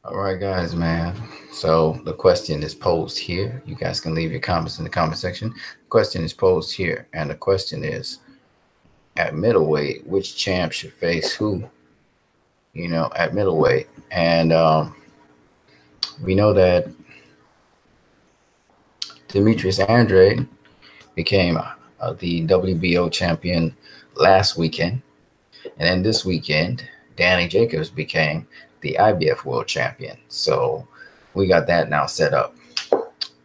All right, guys, man. So the question is posed here. You guys can leave your comments in the comment section. The question is posed here, and the question is: at middleweight, which champ should face who? At middleweight, and we know that Demetrius Andrade became the WBO champion last weekend, and then this weekend, Danny Jacobs became the IBF world champion. So we got that now set up.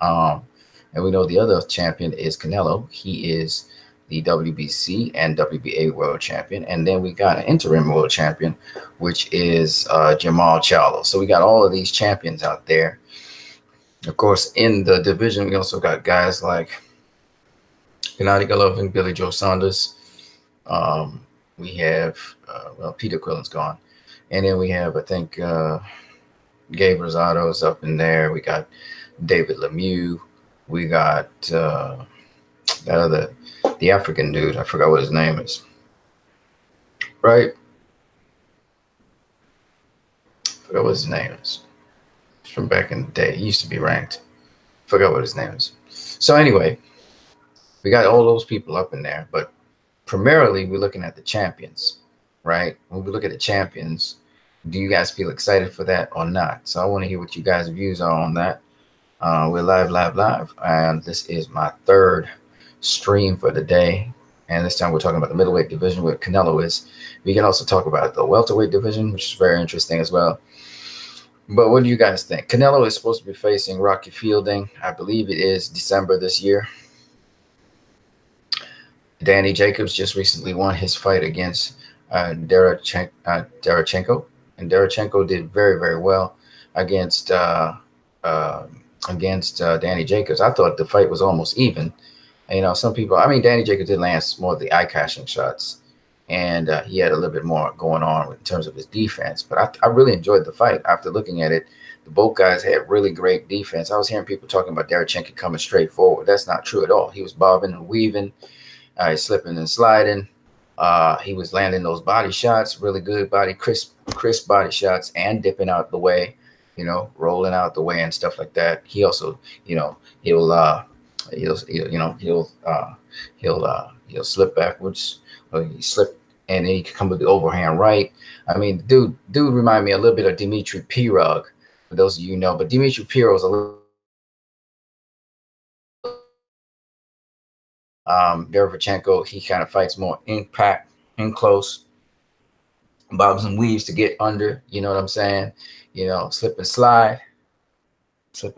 Um, and we know the other champion is Canelo. He is the WBC and WBA world champion. And then we got an interim world champion, which is Jamal Charlo. So we got all of these champions out there. Of course, in the division, we also got guys like Gennady Golovkin, Billy Joe Saunders. We have, Peter Quillen's gone. And then we have, I think, Gabe Rosado's up in there. We got David Lemieux. We got the African dude. I forgot what his name is. Right? I forgot what his name is. It's from back in the day. He used to be ranked. Forgot what his name is. So anyway, we got all those people up in there. But primarily, we're looking at the champions, right? When we look at the champions, do you guys feel excited for that or not? So I want to hear what you guys' views are on that. We're live, and this is my third stream for the day. And this time we're talking about the middleweight division where Canelo is. We can also talk about the welterweight division, which is very interesting as well. But what do you guys think? Canelo is supposed to be facing Rocky Fielding. I believe it is December this year. Danny Jacobs just recently won his fight against Derevchenko. And Derevchenko did very, very well against Danny Jacobs. I thought the fight was almost even. And, some people, Danny Jacobs did land more of the eye-catching shots, and he had a little bit more going on in terms of his defense. But I really enjoyed the fight. After looking at it, both guys had really great defense. I was hearing people talking about Derevchenko coming straight forward. That's not true at all. He was bobbing and weaving, slipping and sliding. He was landing those body shots, really good body, crisp body shots, and dipping out the way, rolling out the way and stuff like that. He also, he'll slip backwards, or he slip, and then he can come with the overhand right. Dude remind me a little bit of Dimitri Pirog, for those of you who know. But Dimitri Pirog was a little Derevchenko, he kind of fights more impact, in close, bobs and weaves to get under, you know what I'm saying? Slip and slide, you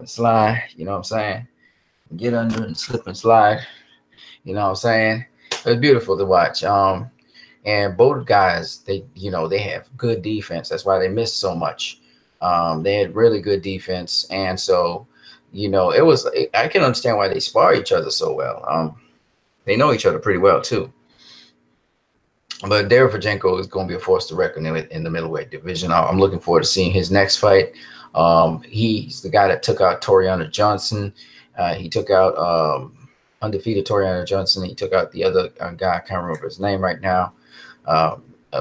know what I'm saying? Get under and slip and slide, you know what I'm saying? It's beautiful to watch. And both guys, they have good defense. That's why they missed so much. They had really good defense. And so, I can understand why they spar each other so well. They know each other pretty well, too. But Derevchenko is going to be a force to reckon with in the middleweight division. I'm looking forward to seeing his next fight. He's the guy that took out Toriano Johnson. He took out undefeated Toriano Johnson. He took out the other guy. I can't remember his name right now.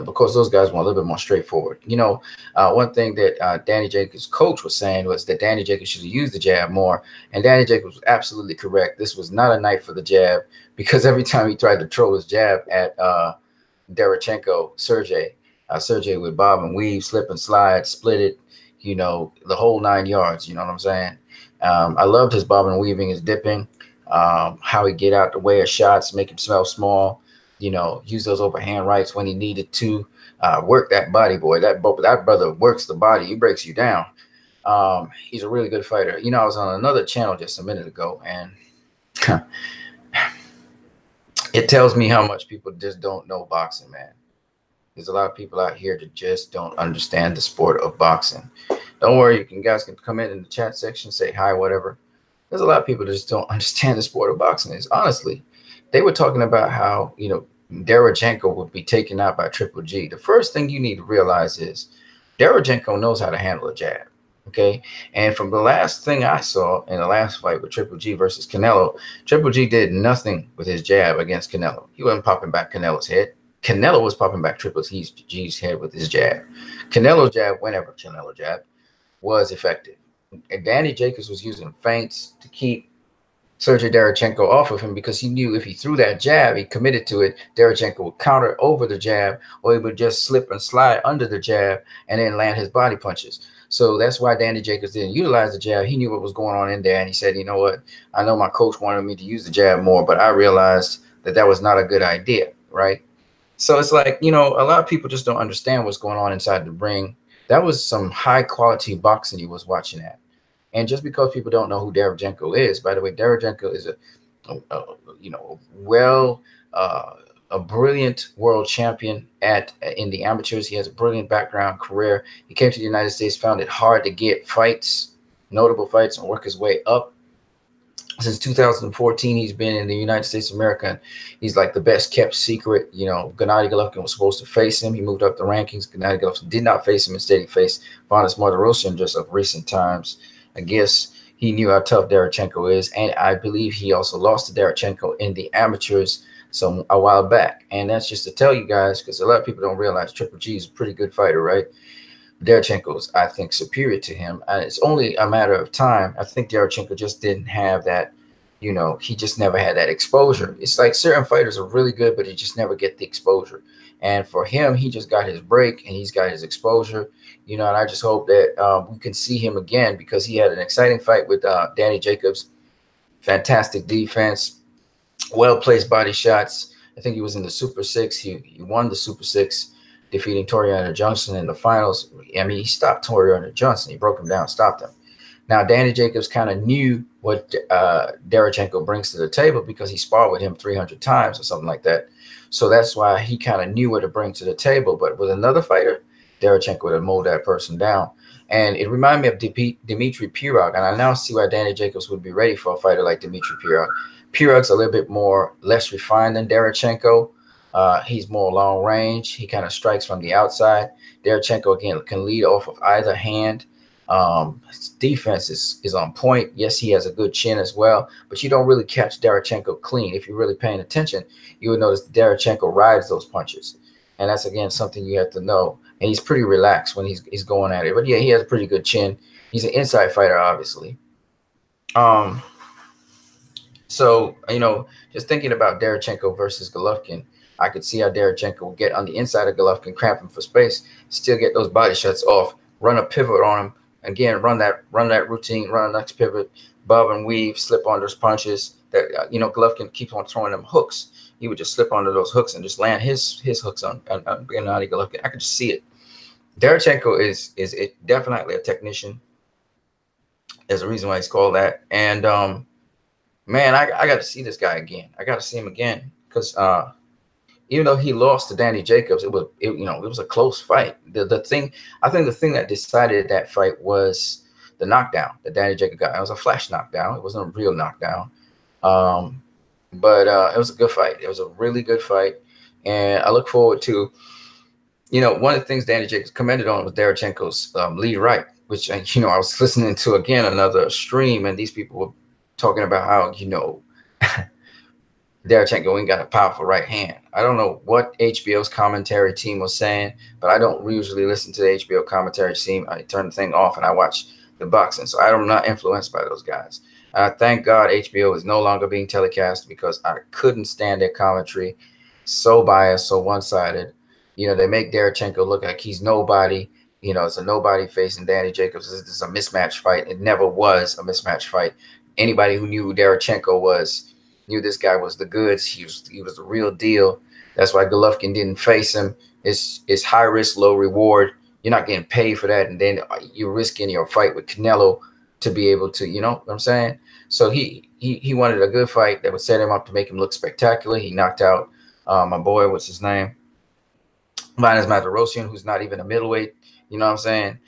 Because those guys were a little bit more straightforward. One thing that Danny Jacobs' coach was saying was that Danny Jacobs should have used the jab more. And Danny Jacobs was absolutely correct. This was not a night for the jab, because every time he tried to throw his jab at Derevchenko, Sergey would bob and weave, slip and slide, split it, the whole 9 yards. You know what I'm saying? I loved his bobbing and weaving, his dipping, how he get out the way of shots, make him smell small. Use those overhand rights when he needed to. Work that body, boy. That brother works the body. He breaks you down. He's a really good fighter. I was on another channel just a minute ago, and it tells me how much people just don't know boxing, man. There's a lot of people out here that just don't understand the sport of boxing. Don't worry, you guys can come in the chat section, say hi, whatever. There's a lot of people that just don't understand the sport of boxing. Honestly, they were talking about how, Derevchenko would be taken out by Triple G. The first thing you need to realize is Derevchenko knows how to handle a jab, okay? And from the last thing I saw in the last fight with Triple G versus Canelo, Triple G did nothing with his jab against Canelo. He wasn't popping back Canelo's head. Canelo was popping back Triple G's head with his jab. Canelo's jab, whenever Canelo jabbed, was effective. And Danny Jacobs was using feints to keep Sergey Derevchenko off of him because he knew if he threw that jab, he committed to it, Derevchenko would counter over the jab, or he would just slip and slide under the jab and then land his body punches. So that's why Danny Jacobs didn't utilize the jab. He knew what was going on in there, and he said, you know what, I know my coach wanted me to use the jab more, but I realized that that was not a good idea, right? So it's like, you know, a lot of people just don't understand what's going on inside the ring. That was some high-quality boxing he was watching at. And just because people don't know who Derevchenko is, by the way, Derevchenko is a brilliant world champion in the amateurs. He has a brilliant background career. He came to the United States, found it hard to get fights, notable fights, and work his way up. Since 2014, he's been in the United States of America, and he's like the best kept secret. You know, Gennady Golovkin was supposed to face him. He moved up the rankings. Gennady Golovkin did not face him. Instead, he faced Vanes Martirosyan just of recent times. I guess he knew how tough Derevchenko is, and I believe he also lost to Derevchenko in the amateurs a while back. And that's just to tell you guys, because a lot of people don't realize Triple G is a pretty good fighter, right? Derevchenko is, I think, superior to him. And it's only a matter of time. I think Derevchenko just didn't have that, you know, he just never had that exposure. It's like certain fighters are really good, but they just never get the exposure. And for him, he just got his break and he's got his exposure, you know, and I just hope that we can see him again because he had an exciting fight with Danny Jacobs. Fantastic defense, well-placed body shots. I think he was in the Super 6. He won the Super 6, defeating Toriano Johnson in the finals. I mean, he stopped Toriano Johnson. He broke him down, stopped him. Now, Danny Jacobs kind of knew what Derevchenko brings to the table because he sparred with him 300 times or something like that. So that's why he kind of knew what to bring to the table. But with another fighter, Derevchenko would have mowed that person down. And it reminded me of Dmitry Pirog. And I now see why Danny Jacobs would be ready for a fighter like Dmitry Pirog. Pirog's a little bit less refined than Derevchenko. He's more long range. He kind of strikes from the outside. Derevchenko, again, can lead off of either hand. His defense is on point. Yes, he has a good chin as well, but you don't really catch Derevchenko clean. If you're really paying attention, you would notice that Derevchenko rides those punches. And that's, again, something you have to know. And he's pretty relaxed when he's going at it. But, yeah, he has a pretty good chin. He's an inside fighter, obviously. So, you know, just thinking about Derevchenko versus Golovkin, I could see how Derevchenko will get on the inside of Golovkin, cramp him for space, still get those body shots off, run a pivot on him. Again, run that routine, run a next pivot, bob and weave, slip on those punches. That you know, Golovkin keeps on throwing them hooks. He would just slip under those hooks and just land his hooks on Gennady Golovkin. I could just see it. Derevchenko is definitely a technician. There's a reason why he's called that. And man, I got to see this guy again. I got to see him again because even though he lost to Danny Jacobs, it was a close fight. The thing that decided that fight was the knockdown that Danny Jacobs got. It was a flash knockdown. It wasn't a real knockdown. But it was a good fight. It was a really good fight. And I look forward to, you know, one of the things Danny Jacobs commented on was Derevchenko's lead right, which, you know, I was listening to, again, another stream, and these people were talking about how, you know, Derevchenko ain't got a powerful right hand. I don't know what HBO's commentary team was saying, but I don't usually listen to the HBO commentary team. I turn the thing off and I watch the boxing. So I'm not influenced by those guys. And I thank God HBO is no longer being telecast because I couldn't stand their commentary. So biased, so one-sided. You know, they make Derevchenko look like he's nobody. You know, it's a nobody facing Danny Jacobs. This is a mismatch fight. It never was a mismatch fight. Anybody who knew who Derevchenko was knew this guy was the goods. He was the real deal. That's why Golovkin didn't face him. It's high risk, low reward. You're not getting paid for that, and then you're risking your fight with Canelo to be able to, you know what I'm saying? So he wanted a good fight that would set him up to make him look spectacular. He knocked out my boy, what's his name? Vanes Martirosyan, who's not even a middleweight. You know what I'm saying?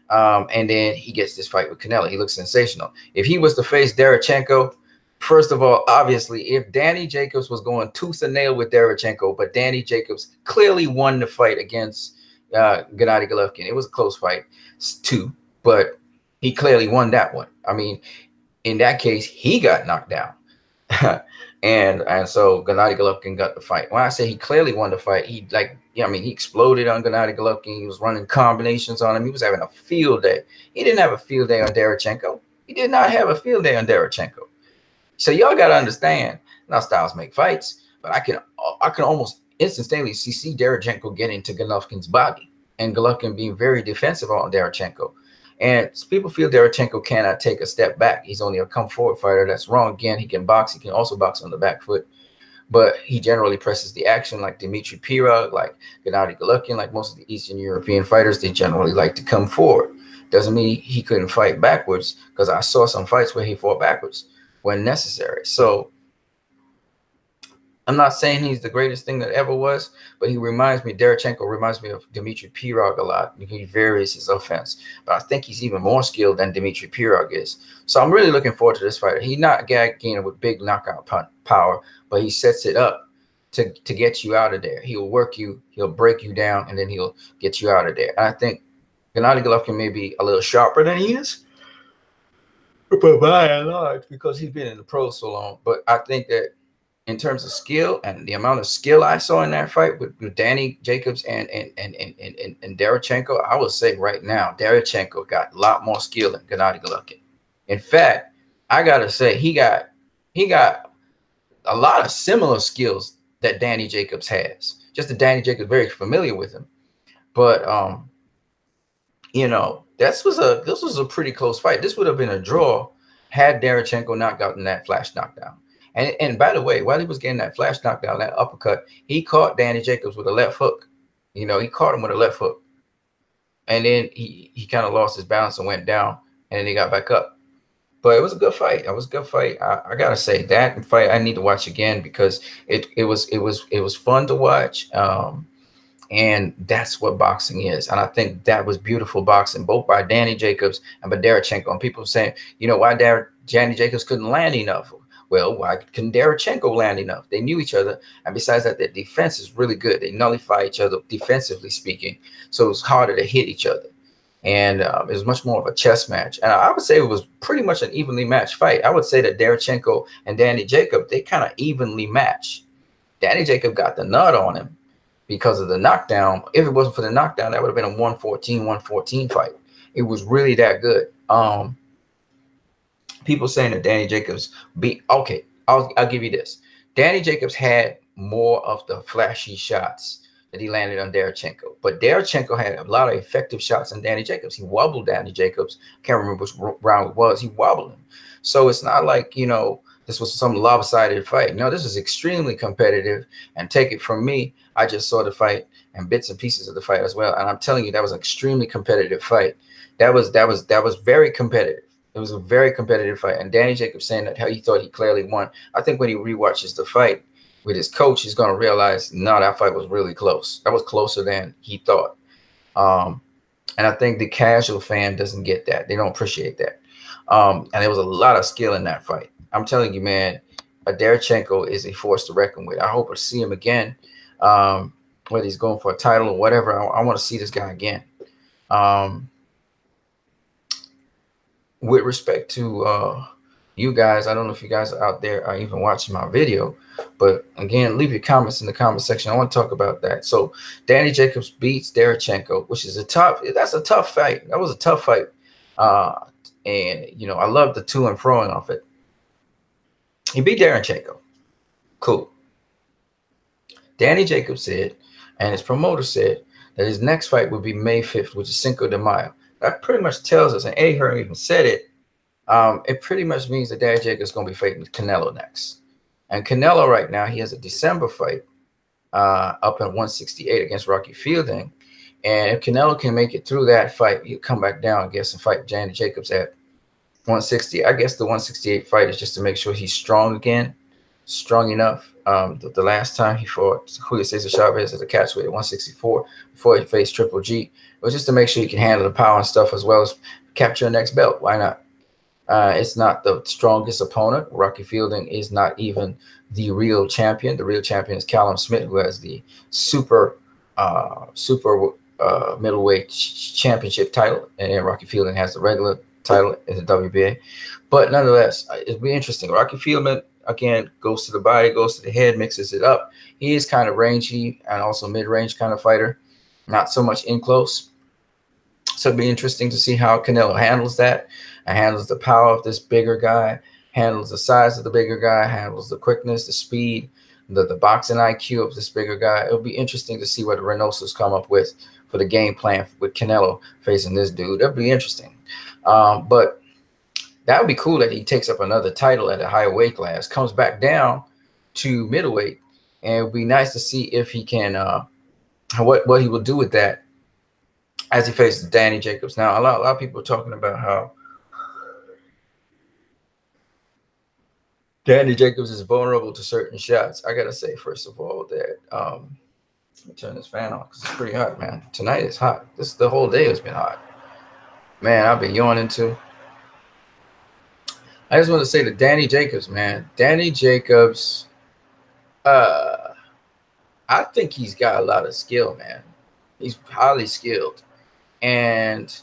And then he gets this fight with Canelo. He looks sensational. If he was to face Derevchenko, first of all, obviously, if Danny Jacobs was going tooth and nail with Derevchenko, but Danny Jacobs clearly won the fight against Gennady Golovkin. It was a close fight, too, but he clearly won that one. I mean, in that case, he got knocked down. and so Gennady Golovkin got the fight. When I say he clearly won the fight, he like Yeah, I mean, he exploded on Gennady Golovkin. He was running combinations on him. He was having a field day. He didn't have a field day on Derevchenko. He did not have a field day on Derevchenko. So y'all got to understand, now styles make fights, but I can almost instantaneously see Derevchenko get into Golovkin's body and Golovkin being very defensive on Derevchenko. And people feel Derevchenko cannot take a step back. He's only a come forward fighter. That's wrong. Again, he can box. He can also box on the back foot. But he generally presses the action like Dmitry Pirog, like Gennady Golovkin, like most of the Eastern European fighters. They generally like to come forward. Doesn't mean he couldn't fight backwards, because I saw some fights where he fought backwards when necessary. So I'm not saying he's the greatest thing that ever was, but he reminds me, Derevchenko reminds me of Dmitry Pirog a lot. He varies his offense, but I think he's even more skilled than Dmitry Pirog is. So I'm really looking forward to this fighter. He's not a gainer with big knockout power, but he sets it up to get you out of there. He'll work you, he'll break you down, and then he'll get you out of there. And I think Gennady Golovkin may be a little sharper than he is, but by and large, because he's been in the pros so long. But I think that in terms of skill and the amount of skill I saw in that fight with Danny Jacobs and Derevchenko, I would say right now, Derevchenko got a lot more skill than Gennady Golovkin. In fact, I gotta say he got a lot of similar skills that Danny Jacobs has. Just that Danny Jacobs very familiar with him. But you know, this was a pretty close fight. This would have been a draw had Derevchenko not gotten that flash knockdown. And by the way, while he was getting that flash knockdown, that uppercut, he caught Danny Jacobs with a left hook. You know, he caught him with a left hook. And then he kind of lost his balance and went down, and then he got back up. But it was a good fight. It was a good fight. I gotta say, that fight I need to watch again, because it was fun to watch. And that's what boxing is. And I think that was beautiful boxing, both by Danny Jacobs and by Derevchenko. And people saying, you know, why Danny Jacobs couldn't land enough? Well, why couldn't Derevchenko land enough? They knew each other. And besides that, their defense is really good. They nullify each other defensively speaking. So it's harder to hit each other. And it was much more of a chess match. And I would say it was pretty much an evenly matched fight. I would say that Derevchenko and Danny Jacobs, they kind of evenly matched. Danny Jacobs got the nut on him because of the knockdown. If it wasn't for the knockdown, that would have been a 114 fight. It was really that good. People saying that Danny Jacobs okay, I'll give you this. Danny Jacobs had more of the flashy shots that he landed on Derevchenko, but Derevchenko had a lot of effective shots on Danny Jacobs. He wobbled Danny Jacobs. Can't remember which round it was. He wobbled him. So it's not like, you know, this was some lopsided fight. No, this was extremely competitive. And take it from me, I just saw the fight and bits and pieces of the fight as well. And I'm telling you, that was an extremely competitive fight. That was very competitive. It was a very competitive fight. And Danny Jacobs saying that how he thought he clearly won. I think when he rewatches the fight with his coach, he's going to realize, no, that fight was really close. That was closer than he thought. And I think the casual fan doesn't get that. They don't appreciate that. And there was a lot of skill in that fight. I'm telling you, man, Derevchenko is a force to reckon with. I hope to see him again, whether he's going for a title or whatever. I want to see this guy again. With respect to you guys, I don't know if you guys are out there are even watching my video, but again, leave your comments in the comment section. I want to talk about that. So Danny Jacobs beats Derevchenko, which is that's a tough fight. That was a tough fight. And, you know, I love the to and froing off it. He beat Derevchenko. Cool. Danny Jacobs said, and his promoter said, that his next fight would be May 5th, which is Cinco de Mayo. That pretty much tells us, and Eddie Hearn even said it, it pretty much means that Danny Jacobs is going to be fighting Canelo next. And Canelo right now, he has a December fight up at 168 against Rocky Fielding. And if Canelo can make it through that fight, he'll come back down, I guess, and fight Danny Jacobs at 160. I guess the 168 fight is just to make sure he's strong again, strong enough. The last time he fought Julio Cesar Chavez as a catchweight at 164 before he faced Triple G, it was just to make sure he can handle the power and stuff as well as capture the next belt. Why not? It's not the strongest opponent. Rocky Fielding is not even the real champion. The real champion is Callum Smith, who has the super middleweight championship title, and Rocky Fielding has the regular title in the WBA. But nonetheless, it'll be interesting. Rocky Fielding again, goes to the body, goes to the head, mixes it up. He is kind of rangy and also mid-range kind of fighter, not so much in close. So it'd be interesting to see how Canelo handles that, and handles the power of this bigger guy, handles the size of the bigger guy, handles the quickness, the speed, the boxing IQ of this bigger guy. It'll be interesting to see what the Reynosos come up with for the game plan with Canelo facing this dude. That'll be interesting. But that would be cool that he takes up another title at a higher weight class, comes back down to middleweight, and it would be nice to see if he can, what he will do with that as he faces Danny Jacobs. Now, a lot of people are talking about how Danny Jacobs is vulnerable to certain shots. I got to say, first of all, that let me turn this fan on because it's pretty hot, man. Tonight is hot. The whole day has been hot. Man, I've been yawning too. I just want to say to Danny Jacobs, man. Danny Jacobs, I think he's got a lot of skill, man. He's highly skilled. And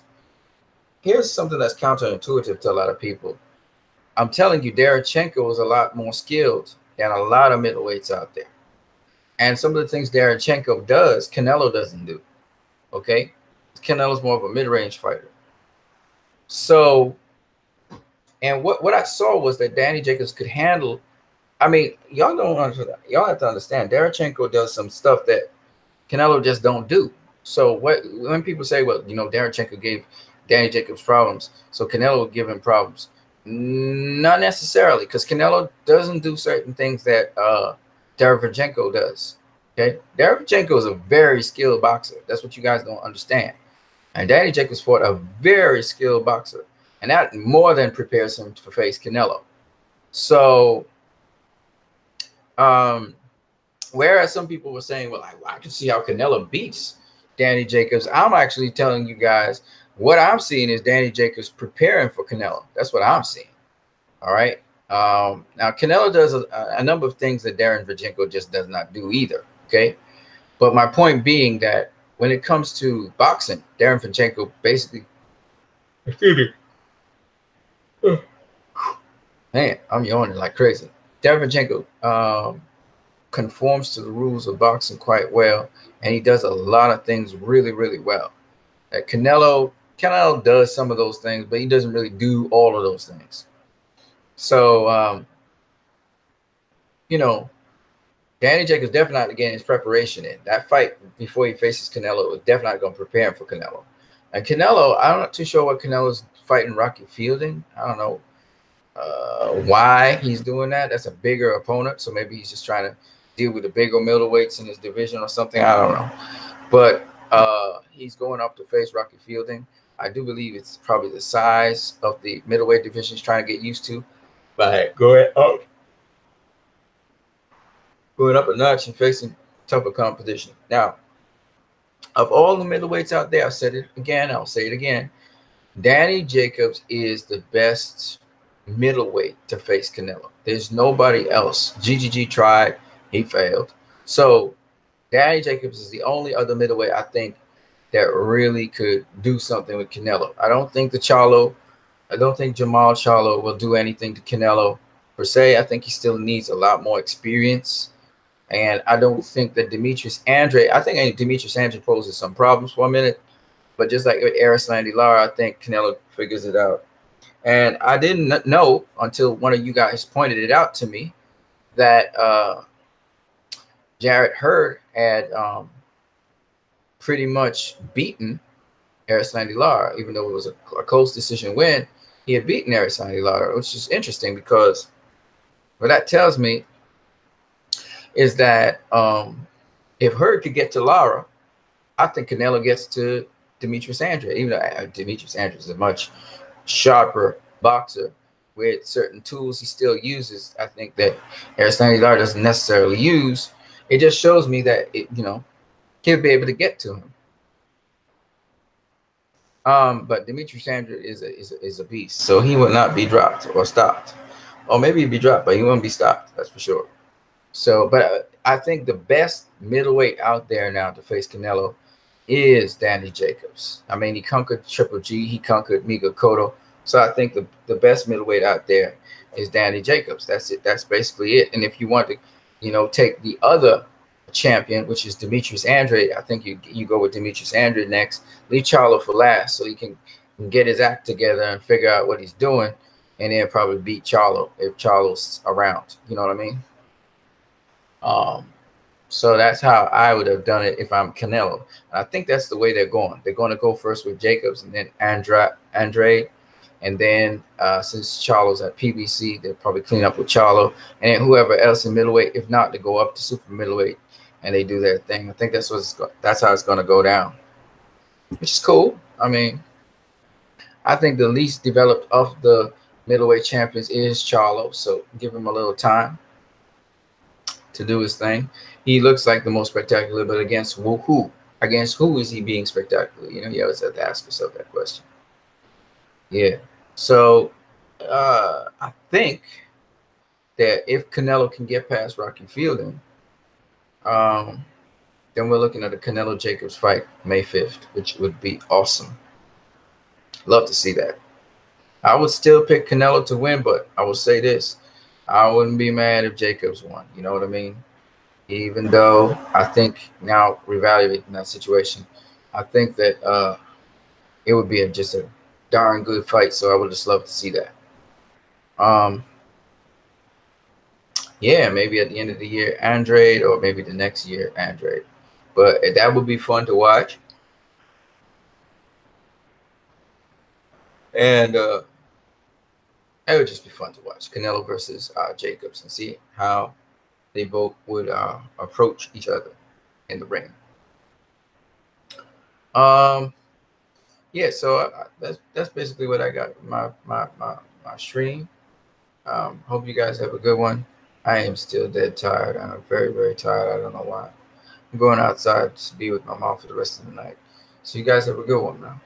here's something that's counterintuitive to a lot of people. I'm telling you, Derevchenko is a lot more skilled than a lot of middleweights out there. And some of the things Derevchenko does, Canelo doesn't do. Okay? Canelo's more of a mid-range fighter. So, and what I saw was that Danny Jacobs could handle. I mean, y'all have to understand, Derevchenko does some stuff that Canelo just don't do. So when people say, well, you know, Derevchenko gave Danny Jacobs problems, so Canelo will give him problems. Not necessarily, because Canelo doesn't do certain things that Derevchenko does. Okay, Derevchenko is a very skilled boxer. That's what you guys don't understand. And Danny Jacobs fought a very skilled boxer, and that more than prepares him to face Canelo. So, whereas some people were saying, well, I can see how Canelo beats Danny Jacobs, I'm actually telling you guys what I'm seeing is Danny Jacobs preparing for Canelo. That's what I'm seeing. All right. Now, Canelo does a number of things that Derevchenko just does not do either. Okay. But my point being that when it comes to boxing, Derevchenko basically. Excuse me. Man, I'm yawning like crazy. Derevchenko conforms to the rules of boxing quite well, and he does a lot of things really, really well. That Canelo does some of those things, but he doesn't really do all of those things. So, you know, Danny Jacobs definitely getting his preparation in. That fight before he faces Canelo was definitely going to prepare him for Canelo. And Canelo, I'm not too sure what Canelo's fighting Rocky Fielding. I don't know why he's doing that. That's a bigger opponent, so maybe he's just trying to deal with the bigger middleweights in his division or something. I don't know. But he's going up to face Rocky Fielding. I do believe it's probably the size of the middleweight division he's trying to get used to. But going up a notch and facing tougher competition. Now, of all the middleweights out there, I said it again, I'll say it again. Danny Jacobs is the best middleweight to face Canelo. There's nobody else. GGG tried, he failed. So Danny Jacobs is the only other middleweight I think that really could do something with Canelo. I don't think Jamal Charlo will do anything to Canelo per se. I think he still needs a lot more experience. And I don't think that Demetrius Andrade, I think Demetrius Andrade poses some problems for a minute. But just like with Erislandy Lara, I think Canelo figures it out. And I didn't know until one of you guys pointed it out to me that Jarrett Hurd had pretty much beaten Erislandy Lara, even though it was a close decision win. He had beaten Erislandy Lara, which is interesting because what that tells me is that if Hurd could get to Lara, I think Canelo gets to Demetrius Andrade, even though Demetrius Andrade is a much sharper boxer with certain tools he still uses. I think that Erislandy Lara doesn't necessarily use. It just shows me that he'll be able to get to him. But Demetrius Andrade is a beast, so he will not be dropped or stopped, or maybe he'd be dropped, but he won't be stopped. That's for sure. So, but I think the best middleweight out there now to face Canelo is Danny Jacobs. I mean, he conquered Triple G, he conquered Miguel Cotto. So I think the best middleweight out there is Danny Jacobs. That's it. That's basically it. And if you want to, take the other champion, which is Demetrius Andrade, I think you go with Demetrius Andrade next. Leave Charlo for last, so he can get his act together and figure out what he's doing, and then probably beat Charlo if Charlo's around. You know what I mean? So that's how I would have done it if I'm Canelo. And I think that's the way they're going. They're going to go first with Jacobs and then Andrade. And then since Charlo's at PBC, they'll probably clean up with Charlo. And then whoever else in middleweight, if not, they go up to super middleweight and they do their thing. I think that's how it's going to go down, which is cool. I mean, I think the least developed of the middleweight champions is Charlo. So give him a little time to do his thing. He looks like the most spectacular, but against who? Against who is he being spectacular? You always have to ask yourself that question. Yeah. So I think that if Canelo can get past Rocky Fielding, then we're looking at a Canelo Jacobs fight May 5th, which would be awesome. Love to see that. I would still pick Canelo to win, but I will say this. I wouldn't be mad if Jacobs won. You know what I mean? Even though I think now reevaluating that situation, I think that it would be just a darn good fight. So I would just love to see that. Yeah, maybe at the end of the year, Andrade, or maybe the next year, Andrade. But that would be fun to watch. And it would just be fun to watch Canelo versus Jacobs and see how they both would approach each other in the ring. Yeah, so that's basically what I got my stream. Hope you guys have a good one. I am still dead tired. I'm very, very tired. I don't know why. I'm going outside to be with my mom for the rest of the night. So you guys have a good one now.